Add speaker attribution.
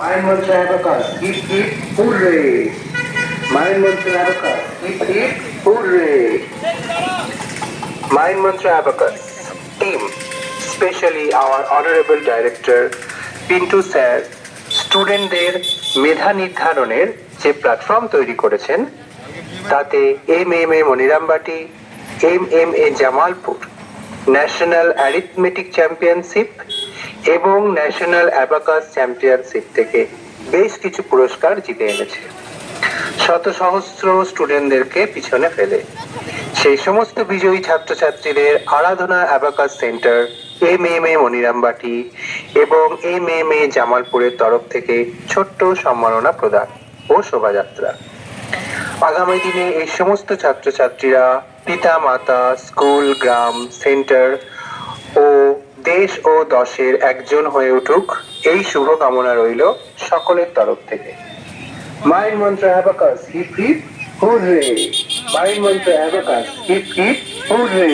Speaker 1: Mind Mantra Abacus, hip hip hooray! Mind Mantra Abacus, hip hip hooray! Mind Mantra Abacus team, especially our honorable director Pintu sir, স্টুডেন্টদের মেধা নির্ধারণের যে platform তৈরি করেছেন তাতে MMA মনিরামবাটি, MMA Jamalpur, national arithmetic championship এবং national abacus championship থেকে বেশ কিছু পুরস্কার জিতে এনেছে, শত সহস্র স্টুডেন্টদেরকে পিছনে ফেলে। সেই সমস্ত বিজয়ী ছাত্রছাত্রীদের আরাধনা অ্যাবাকাস সেন্টার, MMA মনিরামবাটি এবং MMA জামালপুরের তরফ থেকে ছোট্ট সম্মাননা প্রদান ও শোভাযাত্রা। আগামী দিনে এই সমস্ত ছাত্রছাত্রীরা পিতা মাতা, স্কুল, গ্রাম, সেন্টার ও দেশ ও দশের একজন হয়ে উঠুক, এই শুভ কামনা রইল সকলের তরফ থেকে। Mind mantra abacus, hip hip hurray! Mind mantra abacus, hip hip hurray!